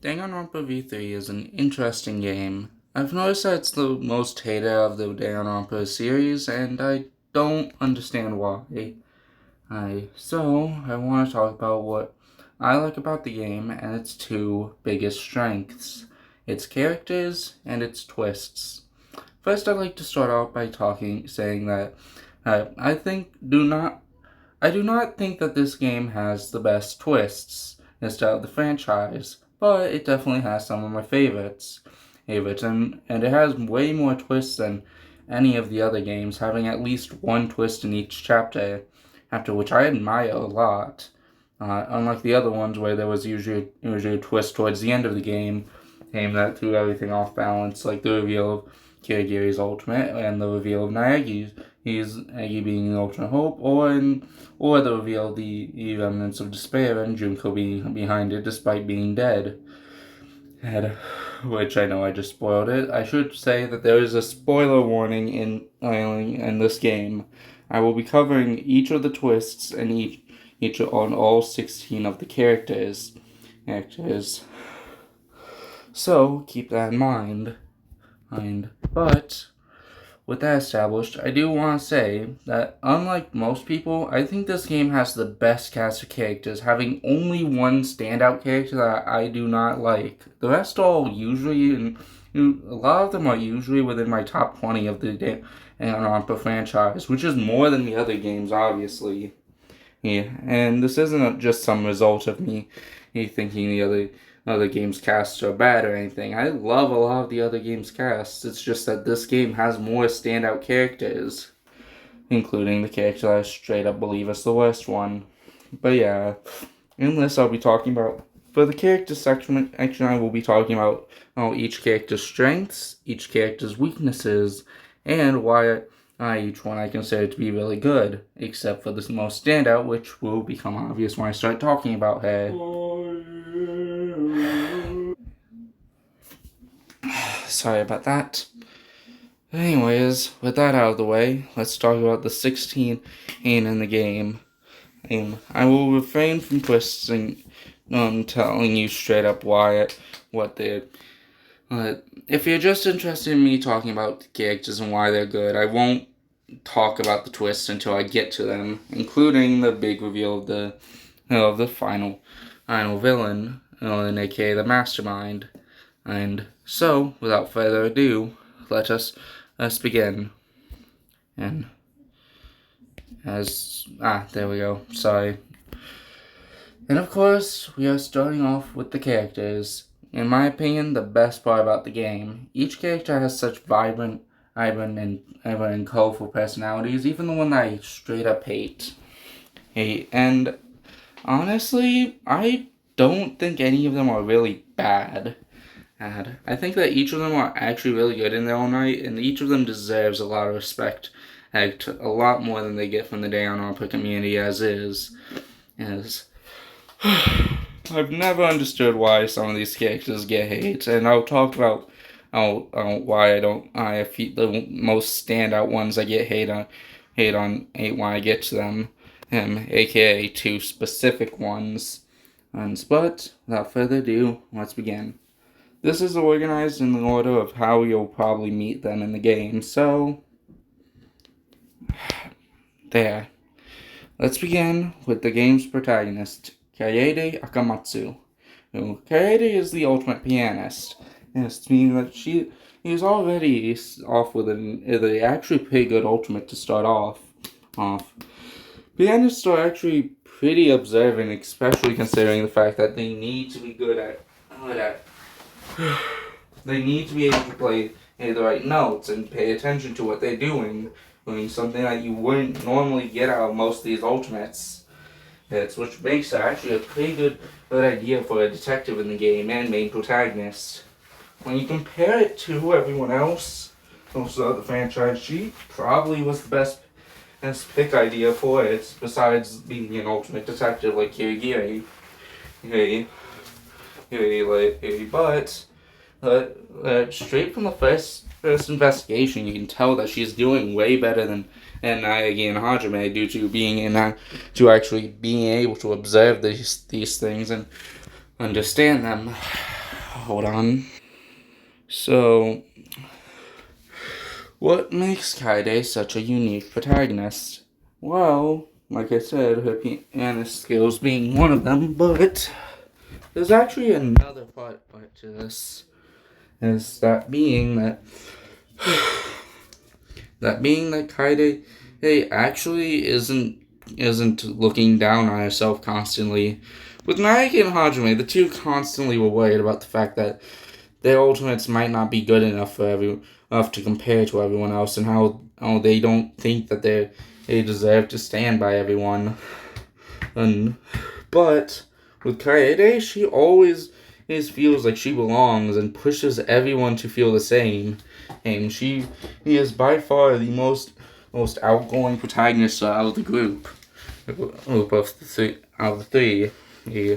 Danganronpa V3 is an interesting game. I've noticed that it's the most hated of the Danganronpa series, and I don't understand why. I want to talk about what I like about the game and its two biggest strengths: its characters and its twists. First, I'd like to start off by saying that I do not think that this game has the best twists instead of the franchise, but it definitely has some of my favorites, and it has way more twists than any of the other games, having at least one twist in each chapter, after which I admire a lot. Unlike the other ones where there was usually a twist towards the end of the game that threw everything off balance, like the reveal of Kirigiri's ultimate and the reveal of Naegi being the ultimate hope, or the reveal of the remnants of despair and Junko being behind it despite being dead. Which I know I just spoiled it. I should say that there is a spoiler warning in this game. I will be covering each of the twists and each on all 16 of the characters. So keep that in mind. But with that established, I do want to say that unlike most people, I think this game has the best cast of characters, having only one standout character that I do not like. The rest all usually, and a lot of them are usually within my top 20 of the Danganronpa franchise, which is more than the other games, obviously. Yeah, and this isn't just some result of me thinking the other games casts are bad or anything. I love a lot of the other games casts. It's just that this game has more standout characters, including the character I straight up believe is the worst one. But yeah, in this I'll be talking about, for the character section, I will be talking about each character's strengths, each character's weaknesses, and why each one I consider to be really good, except for the most standout, which will become obvious when I start talking about her. Sorry about that. Anyways, with that out of the way, let's talk about the 16 in the game. I will refrain from twisting, telling you straight up what they're. If you're just interested in me talking about the characters and why they're good, I won't talk about the twists until I get to them, including the big reveal of the final villain, and aka the mastermind. And so, without further ado, let us begin. And there we go. Sorry. And of course, we are starting off with the characters. In my opinion, the best part about the game. Each character has such vibrant and colorful personalities, even the one that I straight up hate. And honestly, I don't think any of them are really bad. I think that each of them are actually really good in their own right, and each of them deserves a lot of respect, a lot more than they get from the Danganronpa community as is. I've never understood why some of these characters get hate, and I'll talk about why I feel the most standout ones I get hate on when I get to them, aka two specific ones. But without further ado, let's begin. This is organized in the order of how you'll probably meet them in the game, so there. Let's begin with the game's protagonist, Kaede Akamatsu. Kaede is the ultimate pianist, and it's meaning that he is already off with an actually pretty good ultimate to start off. Pianists are actually pretty observant, especially considering the fact that they need to be good at they need to be able to play the right notes and pay attention to what they're doing something that you wouldn't normally get out of most of these ultimates. Which makes it actually a pretty good idea for a detective in the game and main protagonist. When you compare it to everyone else, also the franchise, she probably was the best pick idea for it, besides being an ultimate detective like Korekiyo. But straight from the first investigation, you can tell that she's doing way better than Naegi and Hajime due to actually being able to observe these things and understand them. hold on. So, what makes Kaede such a unique protagonist? Well, like I said, her piano skills being one of them, but there's actually another part to this. Is that being that Kaede actually isn't looking down on herself constantly. With Maki and Hajime, the two constantly were worried about the fact that their ultimates might not be good enough to compare to everyone else, and how they don't think that they deserve to stand by everyone. But with Kaede, she always feels like she belongs and pushes everyone to feel the same. And she is by far the most outgoing protagonist out of the group of the three. Yeah.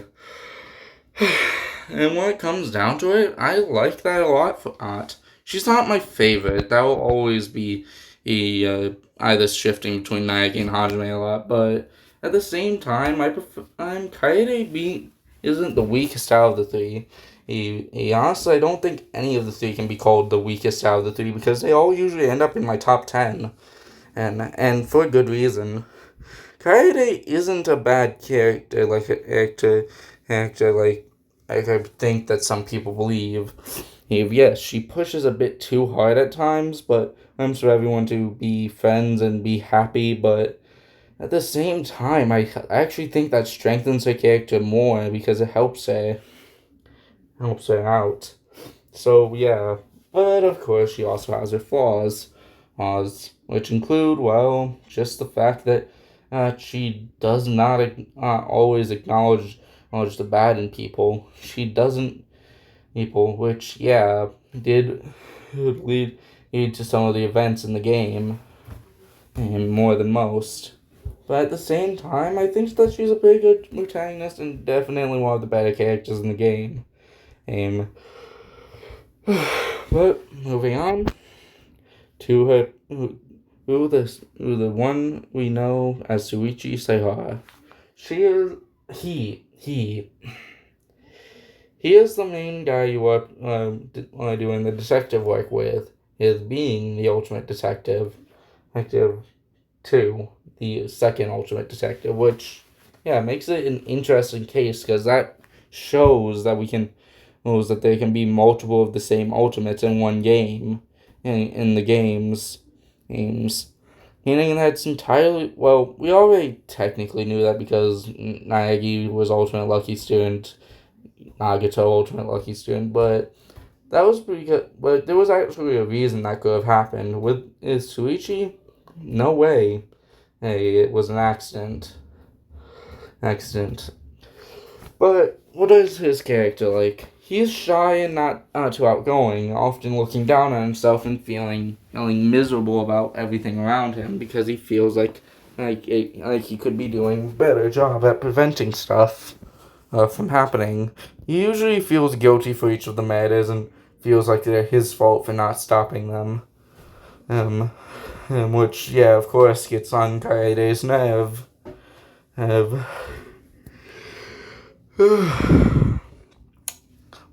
And when it comes down to it, I like that a lot for art. She's not my favorite. That will always be either shifting between Nike and Hajime a lot, but at the same time, Kaede isn't the weakest out of the three. Honestly, I don't think any of the three can be called the weakest out of the three because they all usually end up in my top 10, and for good reason. Kaede isn't a bad character like an actor like I think that some people believe. Yes, she pushes a bit too hard at times, but aims for everyone to be friends and be happy, but at the same time, I actually think that strengthens her character more because it helps her out. So yeah, but of course she also has her flaws, which include, well, just the fact that she does not always acknowledge the bad in people. She doesn't which did lead to some of the events in the game, and more than most. But at the same time, I think that she's a pretty good protagonist and definitely one of the better characters in the game. But moving on to her, the one we know as Suichi Seihara. He is the main guy you are doing the detective work with. Is being the ultimate detective, Detective 2, the second ultimate detective, which makes it an interesting case because that shows that there can be multiple of the same ultimates in one game, in the games. Meaning that's entirely, well, we already technically knew that because Naegi was Ultimate Lucky Student, Nagato Ultimate Lucky Student, but that was pretty good. But there was actually a reason that could have happened. With Suichi, no way. Hey, it was an accident. But what is his character like? He's shy and not too outgoing, often looking down on himself and feeling miserable about everything around him because he feels like he could be doing a better job at preventing stuff from happening. He usually feels guilty for each of the matters and feels like they're his fault for not stopping them. Which, of course, gets on Kaede's nerve.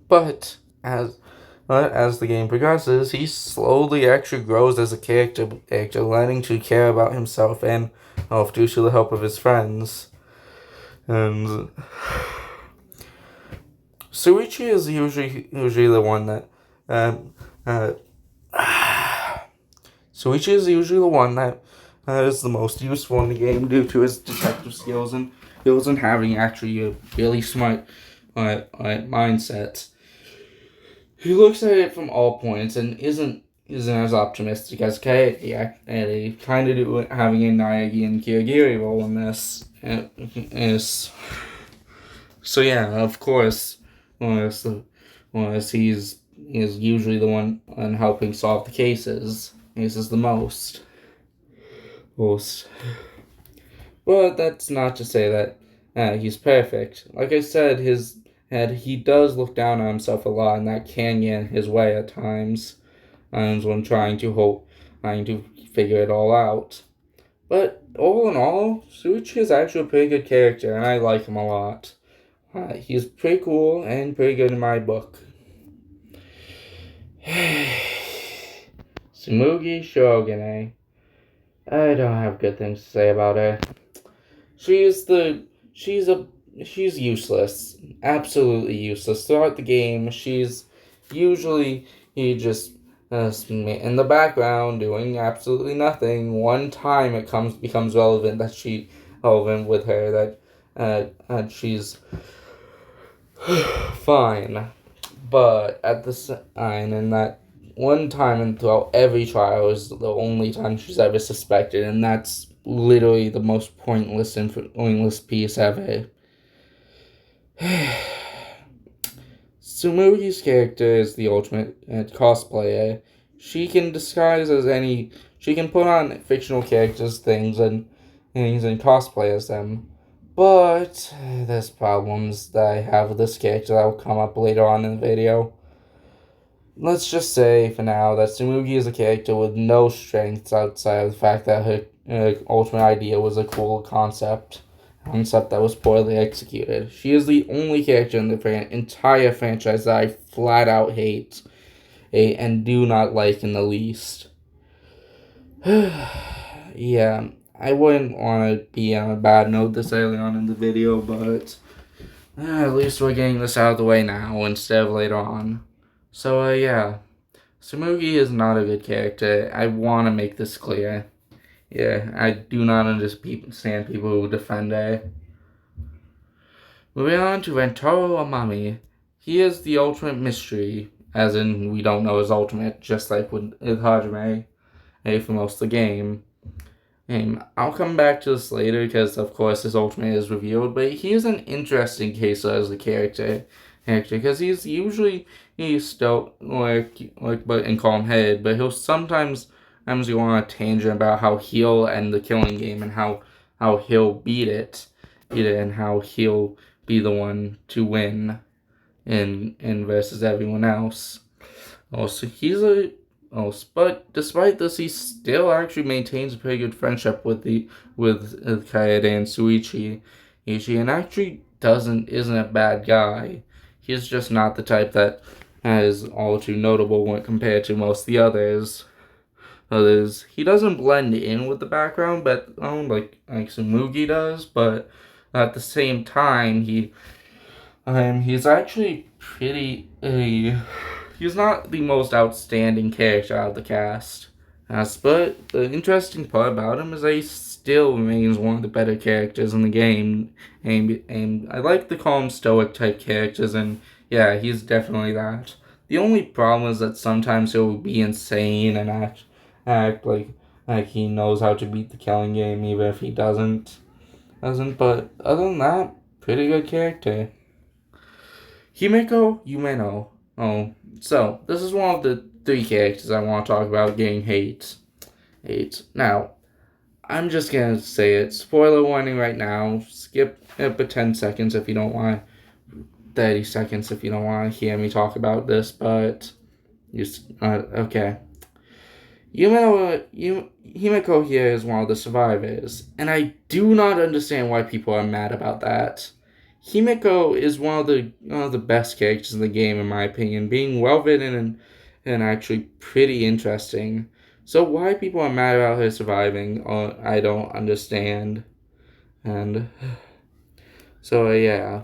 But as the game progresses, he slowly actually grows as a character, learning to care about himself and due to the help of his friends. And Suichi is usually the one that Suichi is usually the one that is the most useful in the game due to his detective skills and having actually a really smart mindset. He looks at it from all points and isn't as optimistic as Kaede, and kind of having a Naegi and Kirigiri role in this. So of course, he's usually the one helping solve the cases. This is the most. But that's not to say that he's perfect. Like I said, he does look down on himself a lot, and that can get in his way at times when trying to figure it all out. But all in all, Suichi is actually a pretty good character, and I like him a lot. He's pretty cool and pretty good in my book. Tsumugi Shogane. I don't have good things to say about her. She's useless. Absolutely useless. Throughout the game, she's usually just in the background doing absolutely nothing. One time it becomes relevant with her that she's fine. But at the time, and that one time and throughout every trial is the only time she's ever suspected, and that's literally the most pointless piece ever. Tsumugi's character is the ultimate cosplayer. She can she can put on fictional characters, things, and cosplay as them. But there's problems that I have with this character that will come up later on in the video. Let's just say for now that Tsumugi is a character with no strengths outside of the fact that her ultimate idea was a cool concept that was poorly executed. She is the only character in the entire franchise that I flat out hate and do not like in the least. Yeah, I wouldn't want to be on a bad note this early on in the video, but at least we're getting this out of the way now instead of later on. So, yeah, Tsumugi is not a good character. I want to make this clear. Yeah, I do not understand people who defend her. Moving on to Rentaro Amami. He is the ultimate mystery, as in we don't know his ultimate, just like with Hajime for most of the game. I'll come back to this later because, of course, his ultimate is revealed, but he is an interesting case as a character because he's still but in calm head, but he'll sometimes go on a tangent about how he'll end the killing game and how he'll beat it, and how he'll be the one to win in versus everyone else. Also, but despite this, he still actually maintains a pretty good friendship with Kaede and Suichi, and actually isn't a bad guy. He's just not the type that is all too notable when compared to most of the others. He doesn't blend in with the background, but like Tsumugi does. But at the same time, he's actually pretty. He's not the most outstanding character out of the cast. But the interesting part about him is that he still remains one of the better characters in the game. And I like the calm, stoic type characters, and yeah, he's definitely that. The only problem is that sometimes he'll be insane and act like he knows how to beat the killing game, even if he doesn't. But other than that, pretty good character. Himeko Umeno. So this is one of the 3 characters I want to talk about getting hate. Now, I'm just gonna say it. Spoiler warning right now. Skip 10 seconds if you don't want. 30 seconds if you don't want to hear me talk about this. But okay. Himeko here is one of the survivors, and I do not understand why people are mad about that. Himeko is one of the best characters in the game, in my opinion, being well written and actually pretty interesting. So why people are mad about her surviving, I don't understand. And so yeah.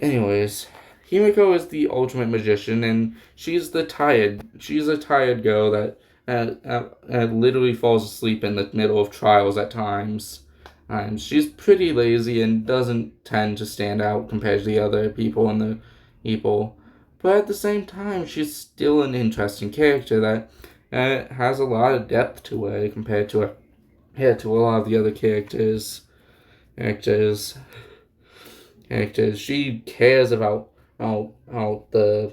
Anyways, Himeko is the ultimate magician, and she's a tired girl that literally falls asleep in the middle of trials at times. She's pretty lazy and doesn't tend to stand out compared to the other people but at the same time, she's still an interesting character that has a lot of depth to her compared to a lot of the other characters. She cares about the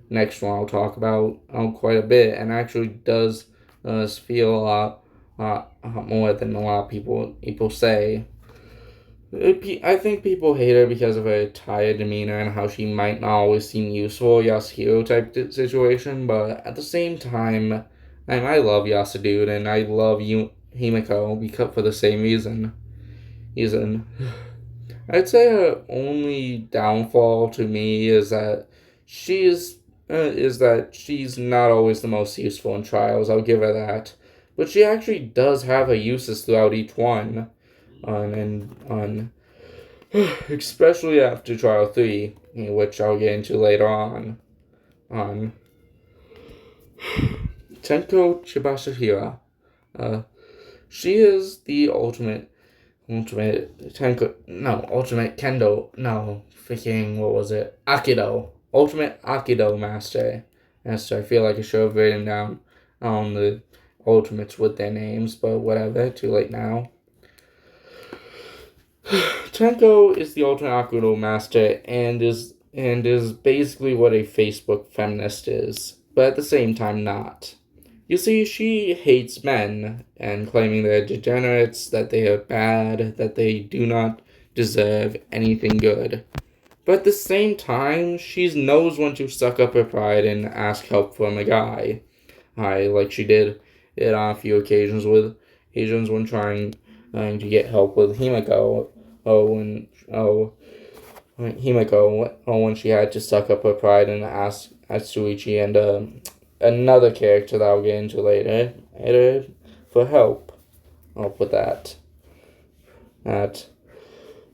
next one I'll talk about quite a bit, and actually does feel a lot more than a lot of people say. I think people hate her because of her tired demeanor and how she might not always seem useful, Yasuhiro type situation, but at the same time, I love Yasudude and I love Himeko for the same reason. I'd say her only downfall to me is that she's is that she's not always the most useful in trials. I'll give her that, but she actually does have her uses throughout each one, on especially after trial 3, which I'll get into later on. On Tenko Chibashihira. She is the ultimate Kendo, no, freaking, what was it? Aikido. Ultimate Aikido master. Yes, I feel like I should have written down on the ultimates with their names, but whatever, too late now. Tenko is the ultimate Aikido master and is basically what a Facebook feminist is, but at the same time not. You see, she hates men and claiming they're degenerates, that they are bad, that they do not deserve anything good. But at the same time, she knows when to suck up her pride and ask help from a guy. Like she did it on a few occasions when trying to get help with Himeko. When she had to suck up her pride and ask Atsuichi and another character that I'll get into later for help. I'll put that.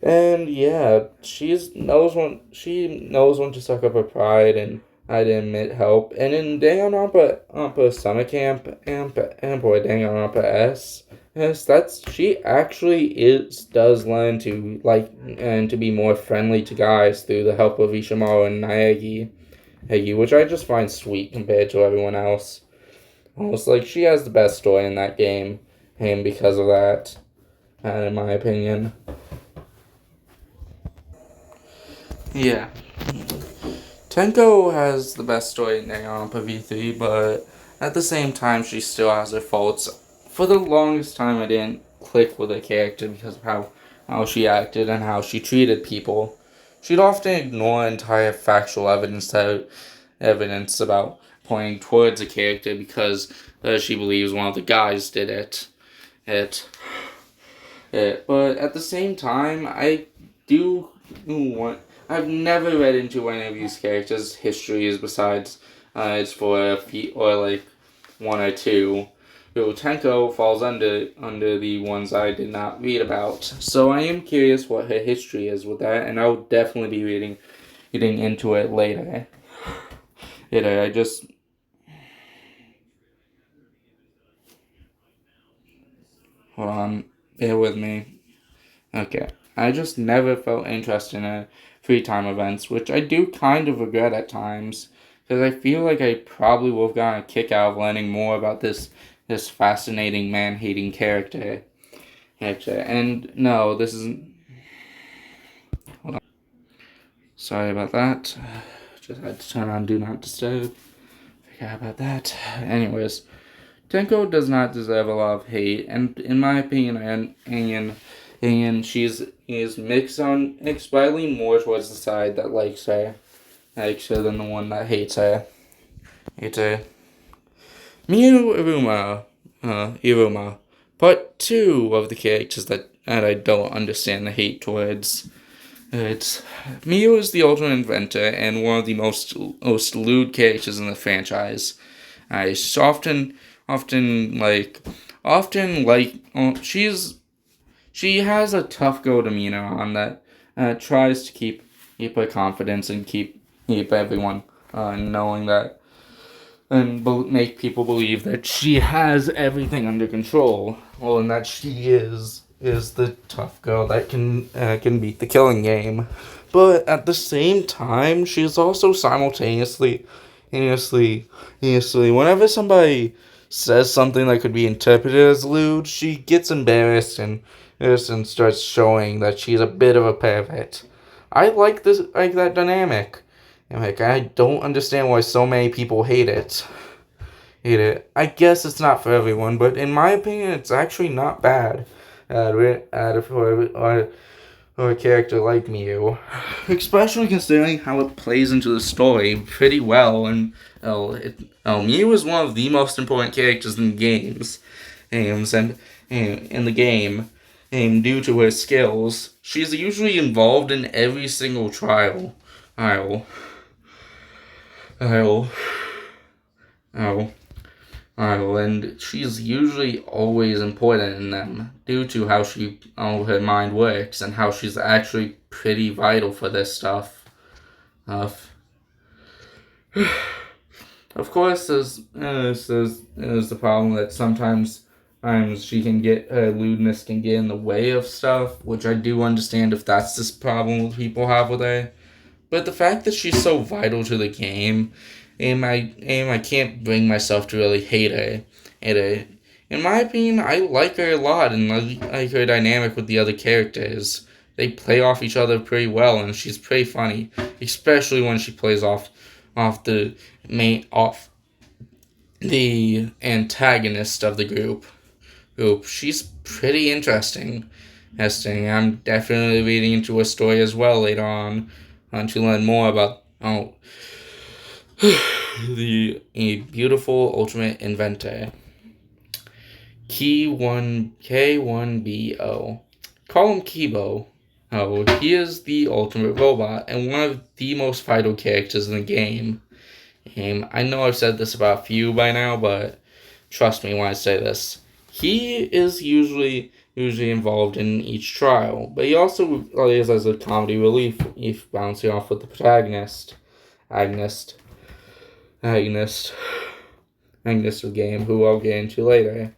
And yeah, she knows when to suck up her pride and I admit help. And in Danganronpa Summer Camp or Danganronpa S, she actually does learn to like and to be more friendly to guys through the help of Ishimaru and Naegi, which I just find sweet compared to everyone else. Almost like she has the best story in that game, and because of that, in my opinion. Yeah. Tenko has the best story in Danganronpa V3, but at the same time, she still has her faults. For the longest time, I didn't click with her character because of how she acted and how she treated people. She'd often ignore entire factual evidence about pointing towards a character because she believes one of the guys did it. But at the same time, I've never read into any of these characters' histories besides it's for a few, or like one or two. Tenko falls under the ones I did not read about. So I am curious what her history is with that, and I'll definitely be getting into it later. Hold on, bear with me. Okay. I just never felt interested in her free time events, which I do kind of regret at times, because I feel like I probably would have gotten a kick out of learning more about this fascinating man-hating character. And no, this isn't... Hold on. Sorry about that. Just had to turn on Do Not Disturb. Forgot about that. Anyways, Tenko does not deserve a lot of hate, and in my opinion, and she is mixed slightly more towards the side that likes her than the one that hates her. Miyu Iruma, part 2 of the characters that I don't understand the hate towards. Miyu is the ultimate inventor and one of the most lewd characters in the franchise. She has a tough go demeanor on that tries to keep her confidence and keep everyone knowing that and make people believe that she has everything under control. Well, and that she is the tough girl that can beat the killing game. But at the same time, she's also simultaneously, whenever somebody says something that could be interpreted as lewd, she gets embarrassed and starts showing that she's a bit of a pervert. I like that dynamic. I don't understand why so many people hate it. I guess it's not for everyone, but in my opinion, it's actually not bad. For a character like Miyu, especially considering how it plays into the story pretty well. And Miyu is one of the most important characters in games, and in the game, due to her skills, she's usually involved in every single trial. Oh, oh, oh, and she's usually always important in them due to how her mind works and how she's actually pretty vital for this stuff. Uh, of course, there's the problem that sometimes she can get her lewdness can get in the way of stuff, which I do understand if that's this problem people have with her. But the fact that she's so vital to the game, I can't bring myself to really hate her. In my opinion, I like her a lot and I like her dynamic with the other characters. They play off each other pretty well, and she's pretty funny, especially when she plays off the off the antagonist of the group. She's pretty interesting. I'm definitely reading into her story as well later on to learn more about the beautiful ultimate inventor. K1BO. Call him Kibo. Oh, he is the ultimate robot and one of the most vital characters in the game. I know I've said this about a few by now, but trust me when I say this. He is usually involved in each trial, but he also plays as a comedy relief if bouncing off with the protagonist, Agnes of the game, who I'll get into later.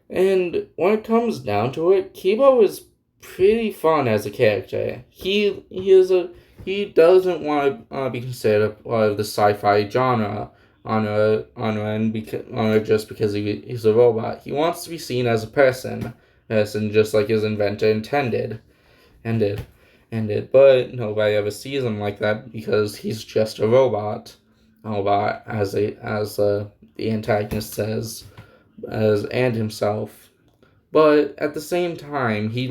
And when it comes down to it, Kibo is pretty fun as a character. He doesn't want to be considered part of the sci-fi genre just because he's a robot. He wants to be seen as a person just like his inventor intended. But nobody ever sees him like that because he's just a robot. As the antagonist says, and himself. But at the same time, he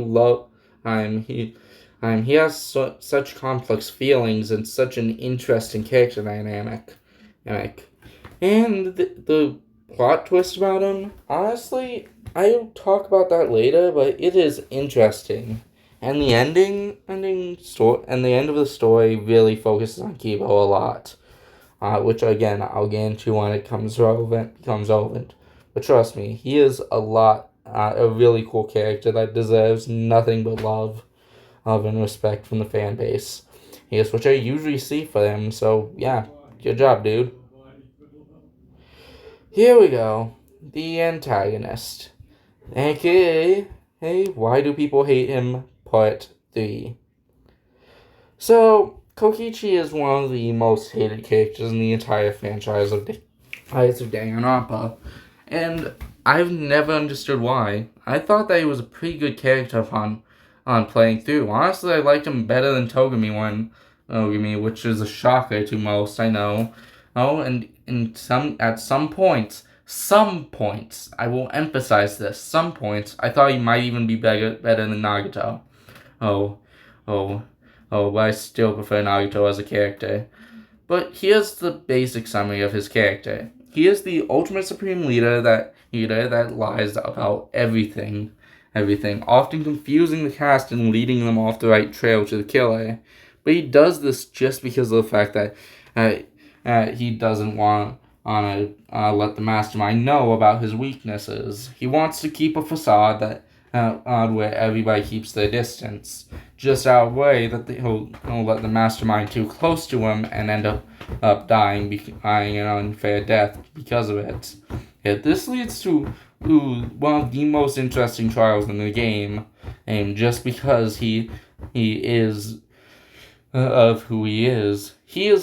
has such complex feelings and such an interesting character dynamic. And the plot twist about him, honestly, I'll talk about that later, but it is interesting. And the end of the story really focuses on Kibo a lot. Which again, I'll get into when it becomes relevant. But trust me, he is a really cool character that deserves nothing but love and respect from the fan base. Here's what I usually see for him, so yeah, good job, dude. Here we go. The antagonist. AKA, hey, why do people hate him? Part 3. So, Kokichi is one of the most hated characters in the entire franchise of Danganronpa, and I've never understood why. I thought that he was a pretty good character on playing through. Honestly, I liked him better than Togumi, which is a shocker to most, I know. Oh, and at some points, I will emphasize this, some points, I thought he might even be better than Nagito. Oh, but I still prefer Nagito as a character. But here's the basic summary of his character. He is the ultimate supreme leader that lies about everything, often confusing the cast and leading them off the right trail to the killer. But he does this just because of the fact that he doesn't want to let the mastermind know about his weaknesses. He wants to keep a facade where everybody keeps their distance, just out of way that he'll let the mastermind too close to him and end up dying an unfair death because of it. This leads to one of the most interesting trials in the game, and just because he is of who he is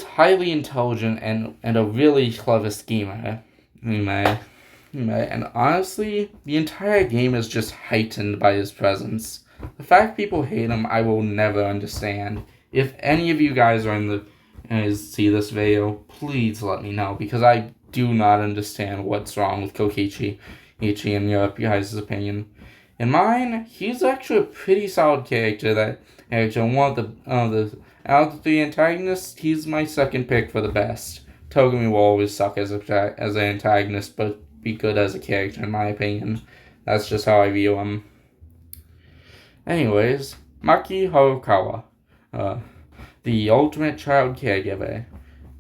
highly intelligent and a really clever schemer. And honestly, the entire game is just heightened by his presence. The fact people hate him, I will never understand. If any of you guys see this video, please let me know, because I do not understand what's wrong with Kokichi in your guys' opinion. In mine, he's actually a pretty solid character. One of the out of the three antagonists, he's my second pick for the best. Togumi will always suck as an antagonist, but be good as a character in my opinion. That's just how I view him. Anyways, Maki Harukawa, the ultimate child caregiver.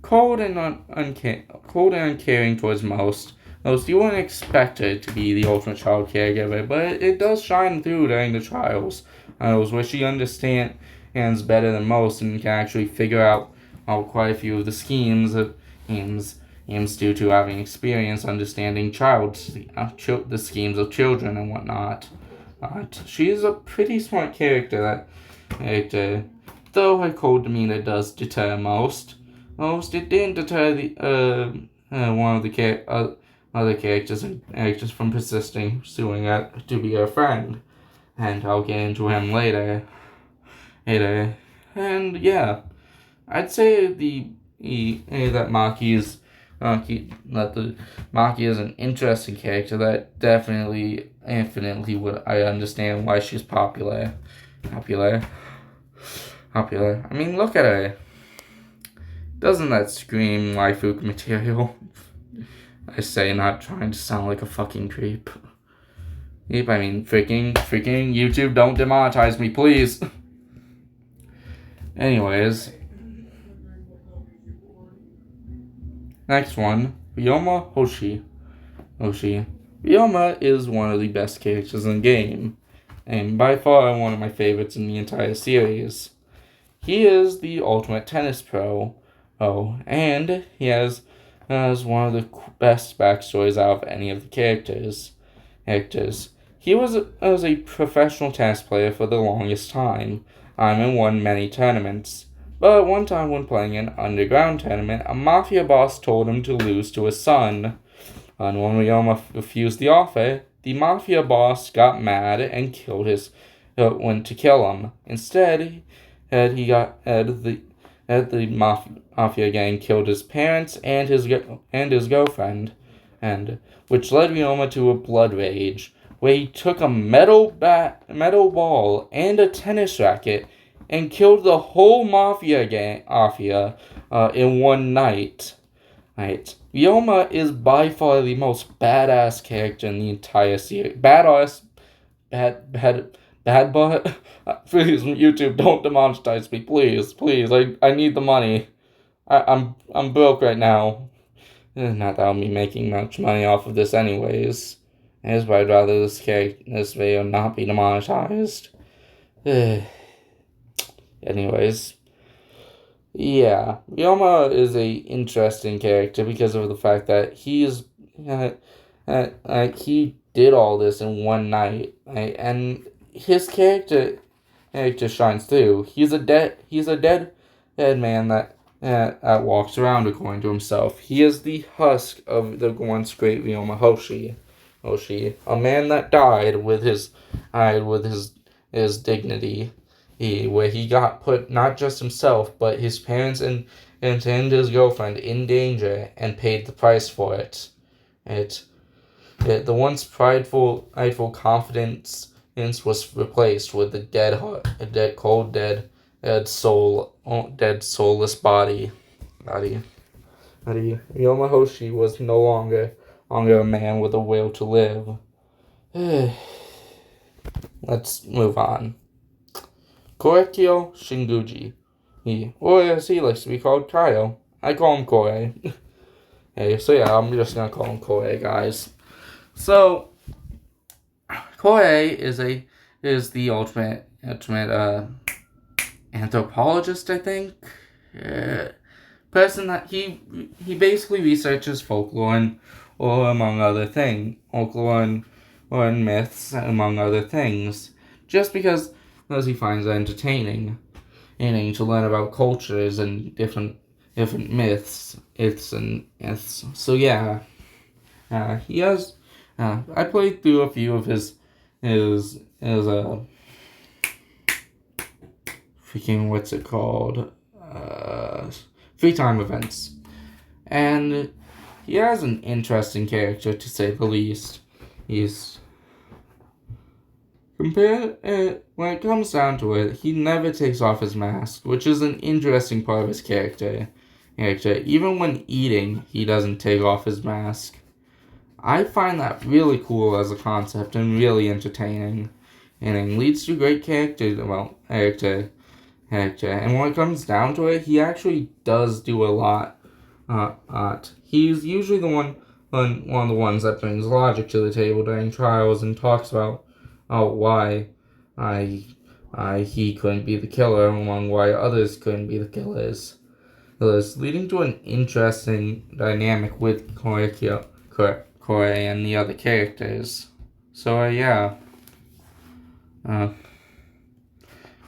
cold and uncaring towards most. You wouldn't expect her to be the ultimate child caregiver, but it does shine through during the trials. Where she understands better than most and can actually figure out quite a few of the schemes due to having experience understanding the schemes of children and whatnot. She's a pretty smart character. Though her cold demeanor does deter most, it didn't deter one of the other characters from pursuing it to be her friend, and I'll get into him later. And yeah, I'd say that Maki is an interesting character that definitely, infinitely would I understand why she's popular. I mean, look at her. Doesn't that scream waifu material? I say, not trying to sound like a fucking creep. Yep, I mean, freaking YouTube, don't demonetize me, please. Anyways. Next one, Ryoma Hoshi. Ryoma is one of the best characters in the game, and by far one of my favorites in the entire series. He is the ultimate tennis pro, and he has one of the best backstories out of any of the characters. He was a professional tennis player for the longest time, and won many tournaments. But one time when playing an underground tournament, a mafia boss told him to lose to his son. And when Ryoma refused the offer, the mafia boss got mad and went to kill him. Instead, the mafia gang killed his parents and his girlfriend, and which led Ryoma to a blood rage, where he took a metal ball and a tennis racket and killed the whole mafia in one night. Ryoma is by far the most badass character in the entire series. Bad butt. Please, YouTube, don't demonetize me, please. I need the money. I'm broke right now. Not that I'll be making much money off of this anyways. I'd rather this video not be demonetized. Anyways. Yeah, Ryoma is a interesting character because of the fact that he did all this in one night, right? And his character shines through. He's a dead man that walks around according to himself. He is the husk of the once great Ryoma Hoshi, a man that died with his dignity. Where he got put not just himself, but his parents and his girlfriend in danger and paid the price for it. The once prideful confidence was replaced with the dead heart, dead soulless body. Ryoma Hoshi was no longer a man with a will to live. Let's move on. Korekiyo Shinguji. Or as he likes to be called, Kaio. I call him Kore. So yeah, I'm just gonna call him Kore, guys. So, Kore is the ultimate anthropologist, I think. Person that he basically researches folklore among other things, folklore and myths, among other things, just because he finds it entertaining to learn about cultures and different myths, So yeah, he has. I played through a few of his freaking what's it called? Free time events, and he has an interesting character to say the least. When it comes down to it, he never takes off his mask, which is an interesting part of his character. Even when eating, he doesn't take off his mask. I find that really cool as a concept and really entertaining. And it leads to great character. And when it comes down to it, he actually does do a lot He's usually one of the ones that brings logic to the table during trials and talks about why he couldn't be the killer, among why others couldn't be the killers. Leading to an interesting dynamic with Korekiyo, Kore and the other characters. So yeah.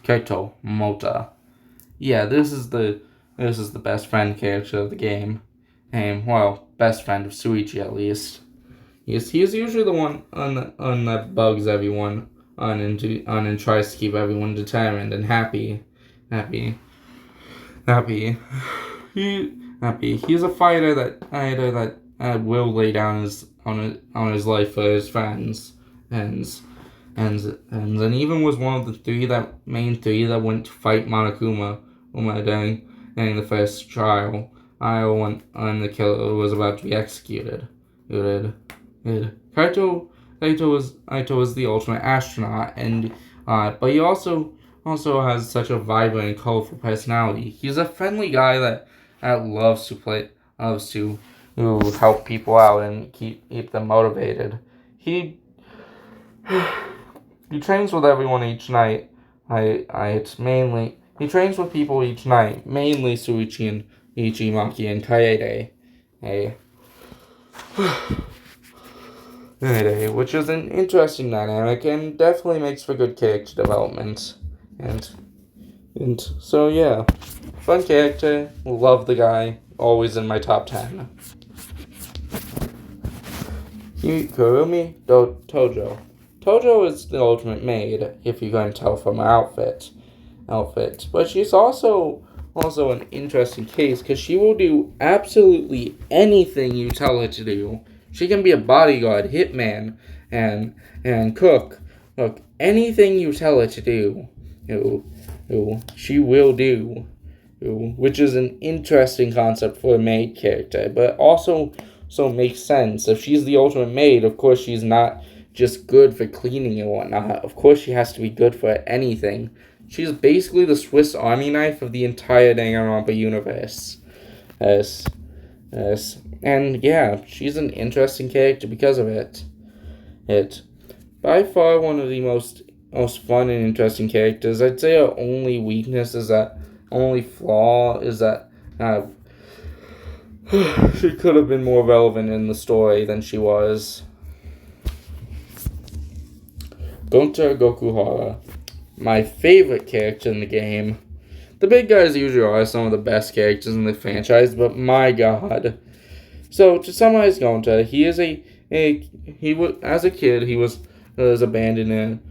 Kaito Mota. Yeah, this is the best friend character of the game. And well, best friend of Suichi at least. He's usually the one that bugs everyone and tries to keep everyone determined and happy. He's a fighter that will lay down his life for his friends, and even was one of the main three that went to fight Monokuma during the first trial. When the killer was about to be executed. Kaito was the ultimate astronaut, and but he also has such a vibrant and colorful personality. He's a friendly guy that loves to help people out and keep them motivated. He trains with everyone each night. He trains with people each night, mainly Suichi and Maki and Kaede. Which is an interesting dynamic and definitely makes for good character development. And so yeah, fun character, love the guy, always in my top 10. Kurumi Tojo. Tojo is the ultimate maid, if you can tell from her outfit. But she's also an interesting case because she will do absolutely anything you tell her to do. She can be a bodyguard, hitman, and cook. Look, anything you tell her to do, she will do. Which is an interesting concept for a maid character, but also makes sense. If she's the ultimate maid, of course she's not just good for cleaning and whatnot. Of course she has to be good for anything. She's basically the Swiss Army knife of the entire Danganronpa universe. Yes. And yeah, she's an interesting character because of it. By far one of the most fun and interesting characters. I'd say her only flaw is that she could have been more relevant in the story than she was. Gonta Gokuhara. My favorite character in the game. The big guys usually are some of the best characters in the franchise, but my god. So to summarize Gonta, as a kid he was abandoned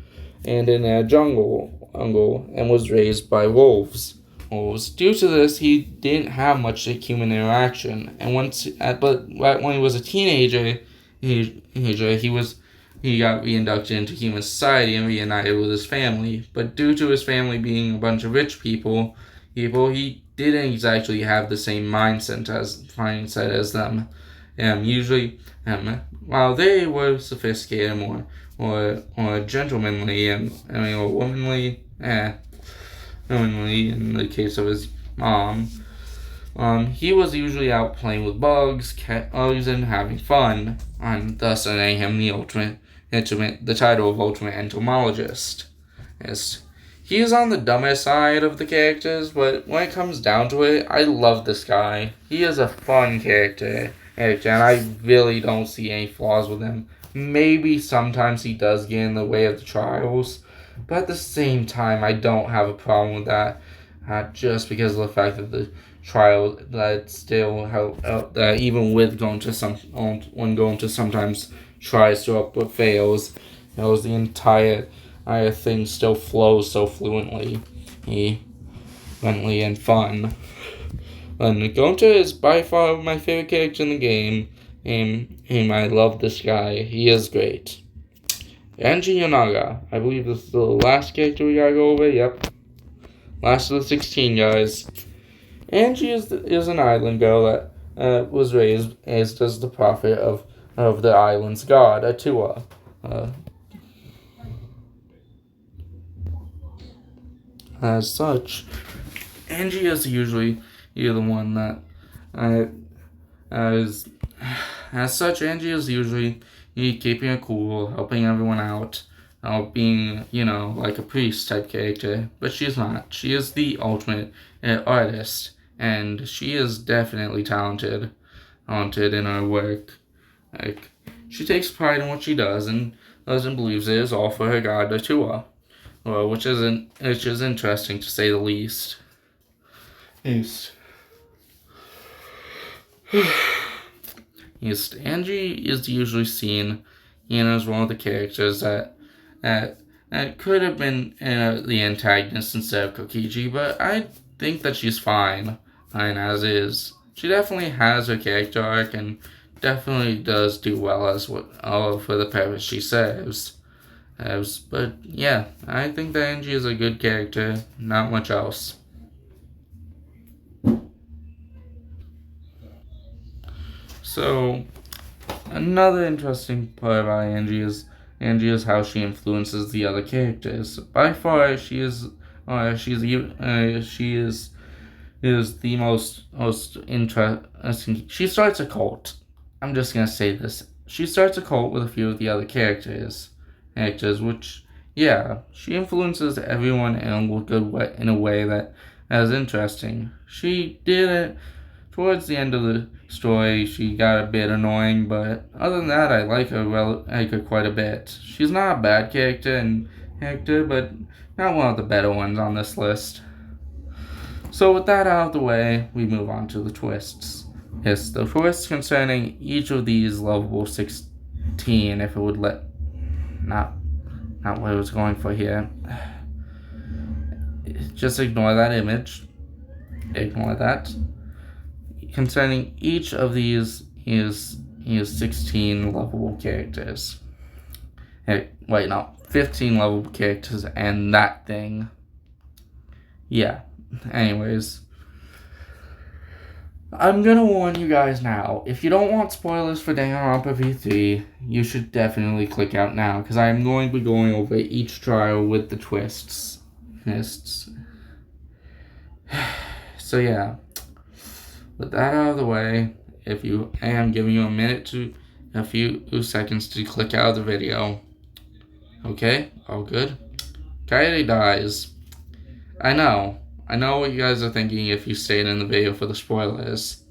in a jungle and was raised by wolves. Due to this, he didn't have much human interaction, and but when he was a teenager, he got reinducted into human society and reunited with his family. But due to his family being a bunch of rich people, he didn't exactly have the same mindset as them. Usually, while they were sophisticated, more gentlemanly or womanly, in the case of his mom, he was usually out playing with bugs and having fun, and thus earning him the title of Ultimate Entomologist. Yes. He is on the dumber side of the characters, but when it comes down to it, I love this guy. He is a fun character, and I really don't see any flaws with him. Maybe sometimes he does get in the way of the trials, but at the same time, I don't have a problem with that, just because of the fact that the trial that still that even with going to sometimes tries to up but fails, the entire thing still flows so fluently and fun. And Gonta is by far my favorite character in the game. I love this guy. He is great. Anji Yonaga. I believe this is the last character we gotta go over. Yep. Last of the 16 guys. Angie is an island girl that was raised as does the prophet of the island's god, Atua. As such, Angie is usually the one that As such, Angie is usually keeping it cool, helping everyone out, being, like a priest type character. But she's not. She is the ultimate artist, and she is definitely talented in her work. Like, she takes pride in what she does and doesn't believe it is all for her god Atua. Well, which is interesting to say the least. Yes, Angie is usually seen, as one of the characters that could have been the antagonist instead of Kokichi, but I think that she's fine as is. She definitely has her character arc and definitely does do well as for the purpose she serves. But yeah, I think that Angie is a good character, not much else. So, another interesting part about Angie is how she influences the other characters. By far, she is the most interesting. She starts a cult. I'm just gonna say this. She starts a cult with a few of the other characters, which, yeah, she influences everyone in a way that is interesting. She did it towards the end of the story. She got a bit annoying, but other than that, I like her quite a bit. She's not a bad character, but not one of the better ones on this list. So with that out of the way, we move on to the twists. Yes, the twists concerning each of these lovable 16, if it would let... Not what I was going for here. Just ignore that image. Ignore that. Concerning each of these is 16 lovable characters. Hey, wait, no. 15 lovable characters and that thing. Yeah. Anyways, I'm gonna warn you guys now. If you don't want spoilers for Danganronpa V3, you should definitely click out now, because I am going to be going over each trial with the twists. So yeah, with that out of the way, I am giving you a few seconds to click out of the video. Okay, all good. Kaede Dies. I know what you guys are thinking if you stayed in the video for the spoilers.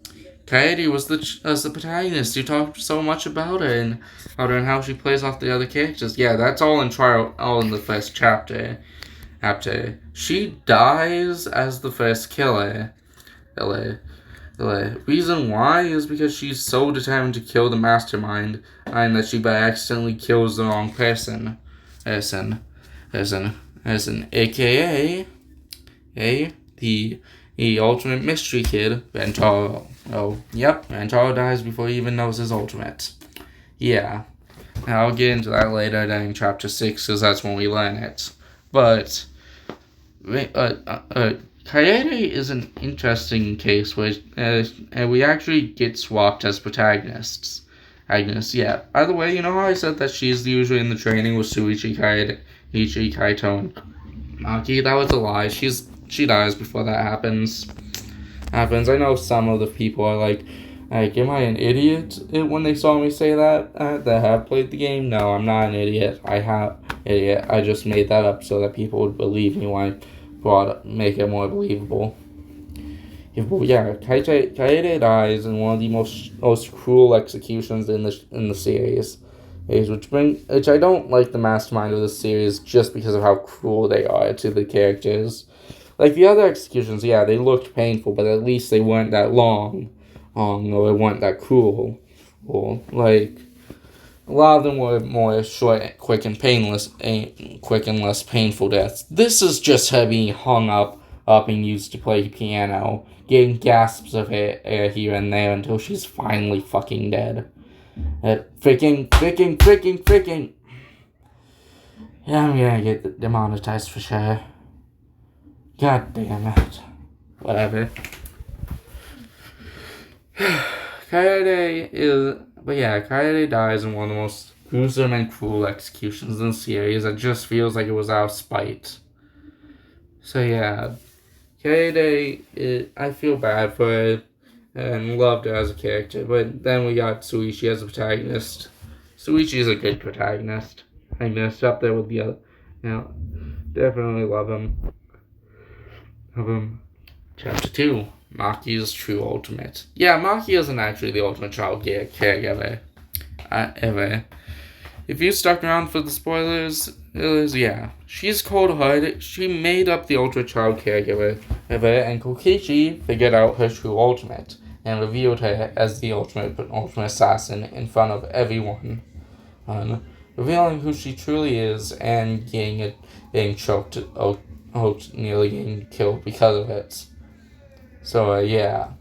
Kaede was the protagonist. You talked so much about her and how she plays off the other characters. Yeah, that's all in the first chapter. After she dies as the first killer. The reason why is because she's so determined to kill the mastermind, and that she by accidentally kills the wrong person. AKA the ultimate mystery kid, Rentaro. Oh, yep, Rentaro dies before he even knows his ultimate. Yeah, I'll get into that later during chapter 6, because that's when we learn it. But Kaede is an interesting case where we actually get swapped as protagonists. Agnes, yeah. By the way, you know how I said that she's usually in the training with Shuichi, Kaito, and Maki? That was a lie. She dies before that happens. I know some of the people are like, am I an idiot when they saw me say that have played the game? No, I'm not an idiot. I just made that up so that people would believe me when I make it more believable. Yeah, Kaede dies in one of the most cruel executions in the series, which I don't like the mastermind of the series just because of how cruel they are to the characters. Like the other executions, yeah, they looked painful, but at least they weren't that long, or they weren't that cruel. Like a lot of them were more short, quick and less painful deaths. This is just her being hung up and used to play piano, getting gasps of air here and there until she's finally fucking dead. Freaking. Yeah, I'm gonna get demonetized for sure. God damn it. Whatever. Kaede dies in one of the most gruesome and cruel executions in the series. It just feels like it was out of spite. So yeah, Kaede, I feel bad for her. and loved her as a character. But then we got Suichi as a protagonist. Suichi is a good protagonist. I'm gonna stop there with the other. Definitely love him. Love him. Chapter 2. Maki's True Ultimate. Yeah, Maki isn't actually the ultimate child caregiver. Ever. If you stuck around for the spoilers, yeah. She's cold-hearted. She made up the ultimate child caregiver ever, and Kokichi figured out her true ultimate and revealed her as the ultimate assassin in front of everyone. Revealing who she truly is and getting choked, nearly getting killed because of it. So, yeah.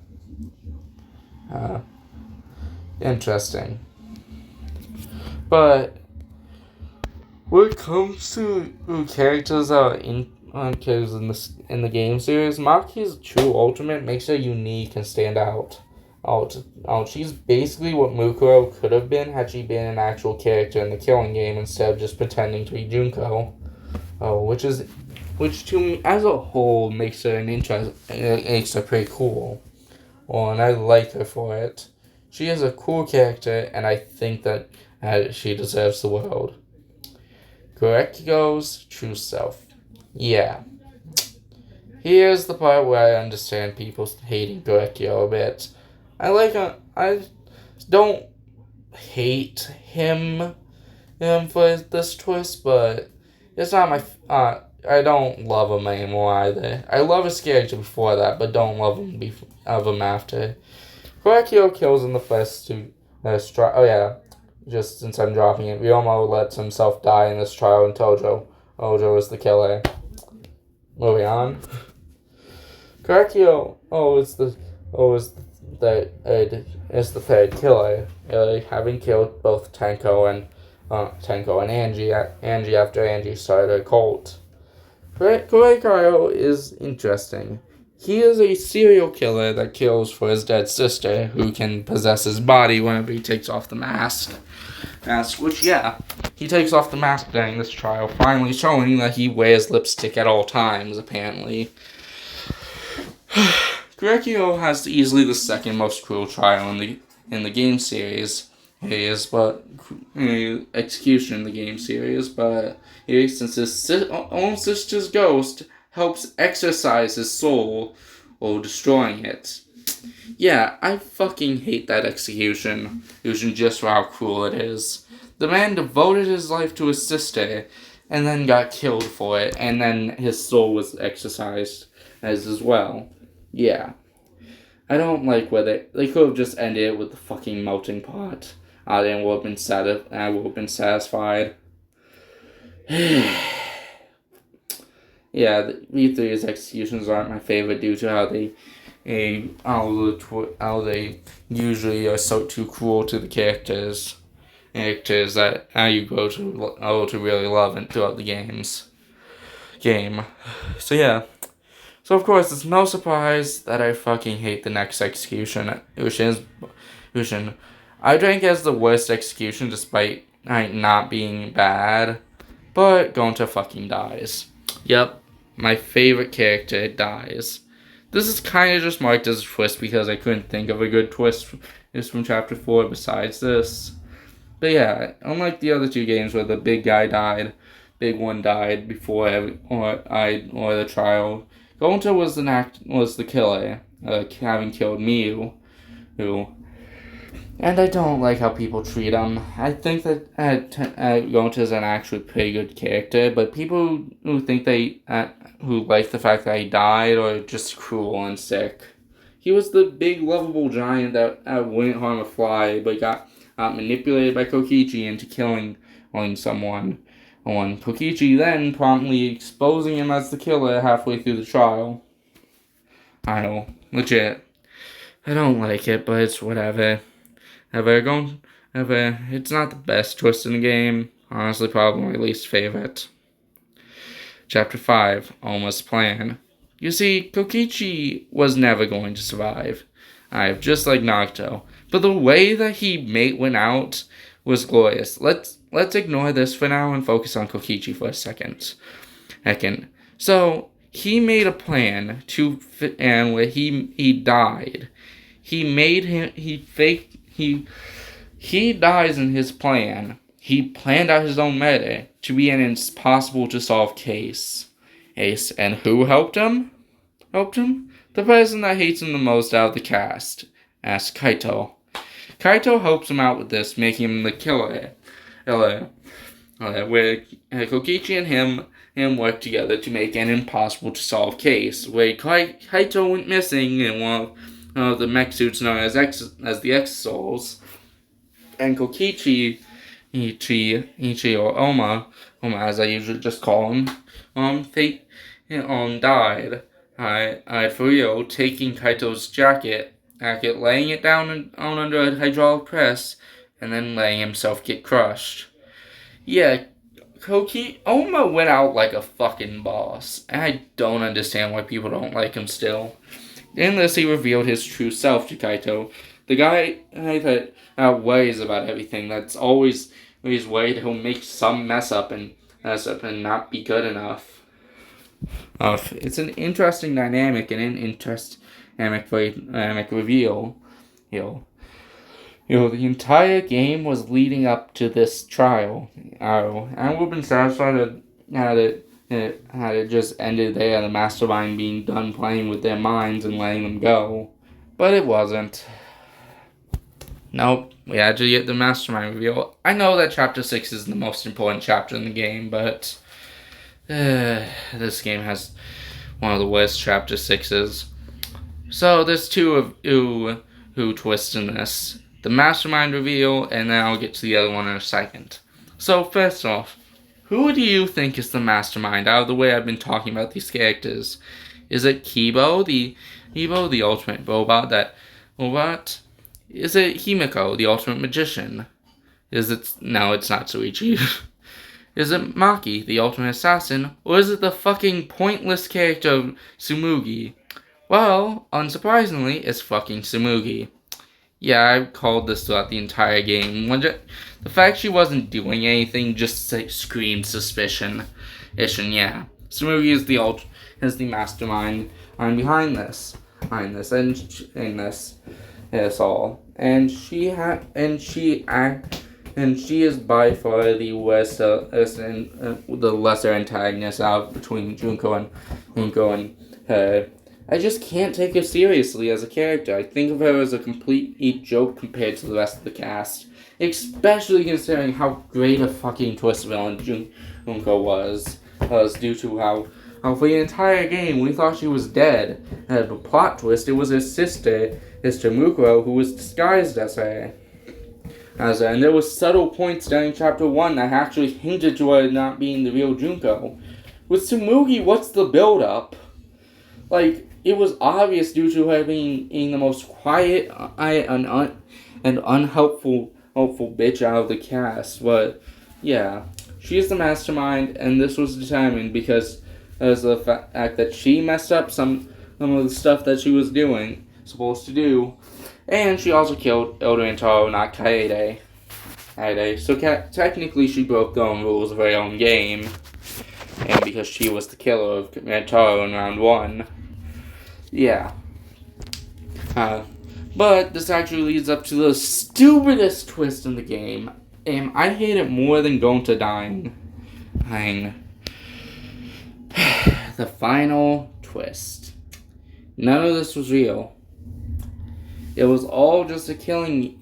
Interesting. But when it comes to characters in the game series, Maki's true ultimate makes her unique and stand out. She's basically what Mukuro could have been had she been an actual character in the Killing game instead of just pretending to be Junko. Which to me, as a whole, makes her makes her pretty cool. And I like her for it. She is a cool character, and I think that she deserves the world. Korekiyo's true self. Yeah. Here's the part where I understand people hating Korekiyo a bit. I don't hate him for this twist, but it's not my. I don't love him anymore either. I love his character before that, but don't love him after. Korekiyo kills in the first two. Just since I'm dropping it, Ryomo lets himself die in this trial, and Ojo is the killer. Moving on. Korekiyo is the third killer, having killed both Tenko and Angie after Angie started a cult. Korekiyo is interesting. He is a serial killer that kills for his dead sister, who can possess his body whenever he takes off the mask. He takes off the mask during this trial, finally showing that he wears lipstick at all times, apparently. Korekiyo has easily the second most cruel trial in the game series. Execution in the game series, but since his own sister's ghost helps exorcise his soul while destroying it. Yeah, I fucking hate that execution just for how cruel it is. The man devoted his life to his sister and then got killed for it, and then his soul was exorcised as well. Yeah. I don't like where they could have just ended it with the fucking melting pot. I would have been satisfied. Yeah, the V3's executions aren't my favorite due to how they usually are so too cruel to the characters that you grow to really love it throughout the game. So yeah. So of course it's no surprise that I fucking hate the next execution. Ushin. I rank as the worst execution despite not being bad, but Gonta fucking dies. Yep. My favorite character dies. This is kind of just marked as a twist because I couldn't think of a good twist from Chapter 4 besides this. But yeah, unlike the other two games where the big one died before the trial, Gonta was the killer, having killed Miu, and I don't like how people treat him. I think that Gonta is an actually pretty good character, but people who think who like the fact that he died are just cruel and sick. He was the big lovable giant that wouldn't harm a fly, but got manipulated by Kokichi into killing someone. Kokichi then promptly exposing him as the killer halfway through the trial. I know, legit. I don't like it, but it's whatever. It's not the best twist in the game. Honestly, probably my least favorite. Chapter 5, Ouma's Plan. You see, Kokichi was never going to survive. Just like Nagito. But the way that he went out was glorious. Let's ignore this for now and focus on Kokichi for a second. So, he made a plan and where he died. he dies in his plan. He planned out his own murder to be an impossible to solve case. And who helped him? The person that hates him the most out of the cast. Asked Kaito. Kaito helps him out with this, making him the killer. Where Kokichi and him work together to make an impossible to solve case. Where Kaito went missing in one of the mech suits known as the X-Souls. And Kokichi, or Ouma, as I usually just call him, died. For real, taking Kaito's jacket, laying it down under a hydraulic press, and then letting himself get crushed. Yeah, Ouma went out like a fucking boss, and I don't understand why people don't like him still. In this, he revealed his true self to Kaito, the guy that worries about everything, that's always worried he'll make some mess up and not be good enough. It's an interesting dynamic and an interesting dynamic reveal. The entire game was leading up to this trial. I would have been satisfied had it just ended there, the mastermind being done playing with their minds and letting them go. But it wasn't. Nope, we had to get the mastermind reveal. I know that Chapter 6 is the most important chapter in the game, but this game has one of the worst Chapter 6s. So there's two twists in this. The mastermind reveal, and then I'll get to the other one in a second. So first off, who do you think is the mastermind out of the way I've been talking about these characters? Is it Kibo, the ultimate robot? Is it Himiko, the ultimate magician? No, it's not Suichi. Is it Maki, the ultimate assassin? Or is it the fucking pointless character Tsumugi? Well, unsurprisingly, it's fucking Tsumugi. Yeah, I called this throughout the entire game. The fact she wasn't doing anything just screamed suspicion. Yeah, Tsumugi is the mastermind behind this, and all. And she is by far the worst, the lesser antagonist out between Junko and her. I just can't take her seriously as a character. I think of her as a complete joke compared to the rest of the cast. Especially considering how great a fucking twist villain Junko was due to how for the entire game we thought she was dead. And the plot twist, it was her sister Mukuro, who was disguised as her. And there was subtle points during Chapter 1 that actually hinted to her not being the real Junko. With Tsumugi, what's the build-up? It was obvious due to her being the most quiet and unhelpful bitch out of the cast. But, yeah, she's the mastermind, and this was determined because of the fact that she messed up some of the stuff that she was supposed to do. And she also killed Elder and Taro, not Kaede. So technically she broke the own rules of her own game. And because she was the killer of Taro in round 1. Yeah. But this actually leads up to the stupidest twist in the game. And I hate it more than Gonta dying. The final twist. None of this was real. It was all just the entirety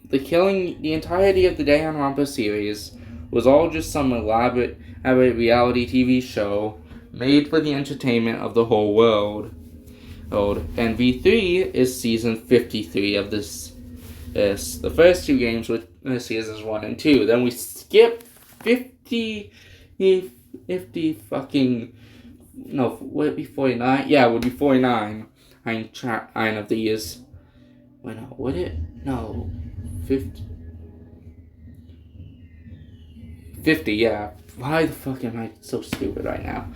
of the Danganronpa series was all just some elaborate reality TV show made for the entertainment of the whole world. And V3 is season 53 of this. The first two games were seasons 1 and 2. Then we skip 50 fucking... No, would it be 49? Yeah, it would be 49. Nine of these. Wait, no, would it? No. 50. 50, yeah. Why the fuck am I so stupid right now?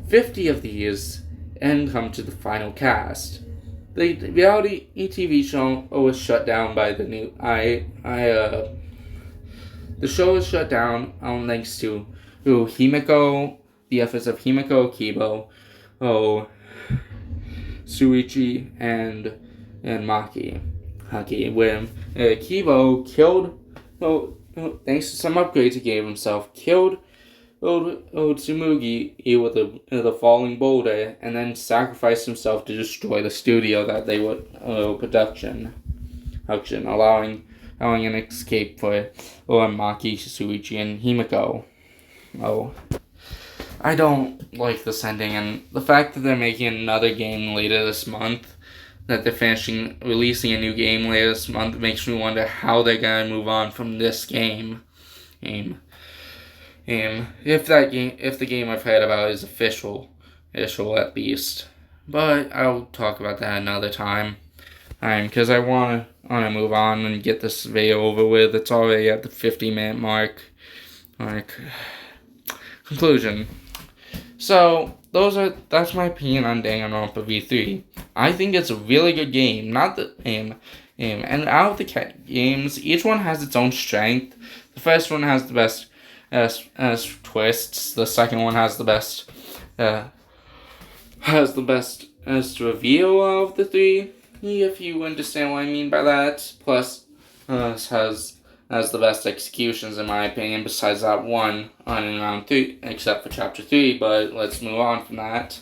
50 of these, and come to the final cast. The reality TV show was shut down by the new... The show was shut down thanks to Himiko, the efforts of Himiko, Kibo, Suichi, and Maki, when Kibo killed, thanks to some upgrades he gave himself, killed Tsumugi with a falling boulder, and then sacrificed himself to destroy the studio that they would production, allowing an escape for Maki, Shuichi, and Himiko. I don't like this ending, and the fact that they're making another game later this month, that they're releasing a new game later this month, makes me wonder how they're gonna move on from this game. If the game I've heard about is official at least. But I'll talk about that another time. Because I wanna move on and get this video over with. It's already at the 50-minute mark. Conclusion. So that's my opinion on Danganronpa V3. I think it's a really good game. And out of the games, each one has its own strength. The first one has the best as twists. The second one has the best as reveal of the three, if you understand what I mean by that. Plus, has the best executions in my opinion. Besides that one in round 3, except for chapter 3. But let's move on from that.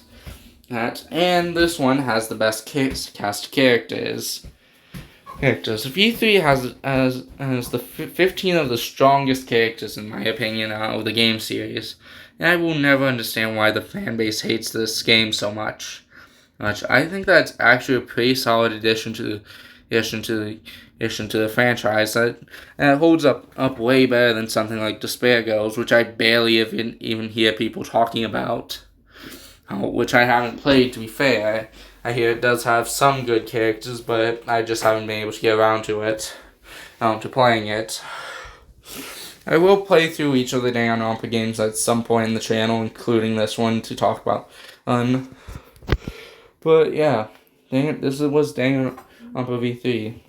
And this one has the best cast of characters. V3 has the 15 of the strongest characters in my opinion out of the game series, and I will never understand why the fan base hates this game so much. I think that's actually a pretty solid addition to the franchise that holds up way better than something like Despair Girls, which I barely even hear people talking about. Which I haven't played, to be fair. I hear it does have some good characters, but I just haven't been able to get around to it, to playing it. I will play through each of the Danganronpa games at some point in the channel, including this one, to talk about. But yeah, this was Danganronpa V3.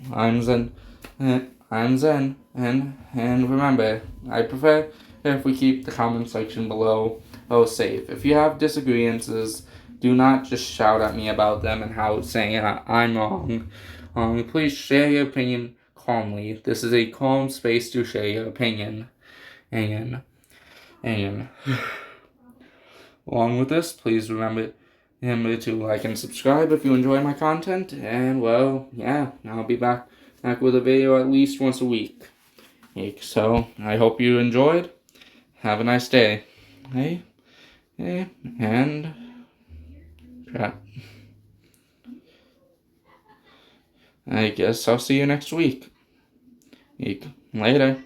I'm Zen, and remember, I prefer if we keep the comment section below safe. If you have disagreements, do not just shout at me about them and how saying I'm wrong. Please share your opinion calmly. This is a calm space to share your opinion. And along with this, please remember to like and subscribe if you enjoy my content. And well, yeah, I'll be back with a video at least once a week. So I hope you enjoyed. Have a nice day. And crap. I guess I'll see you next week. Later.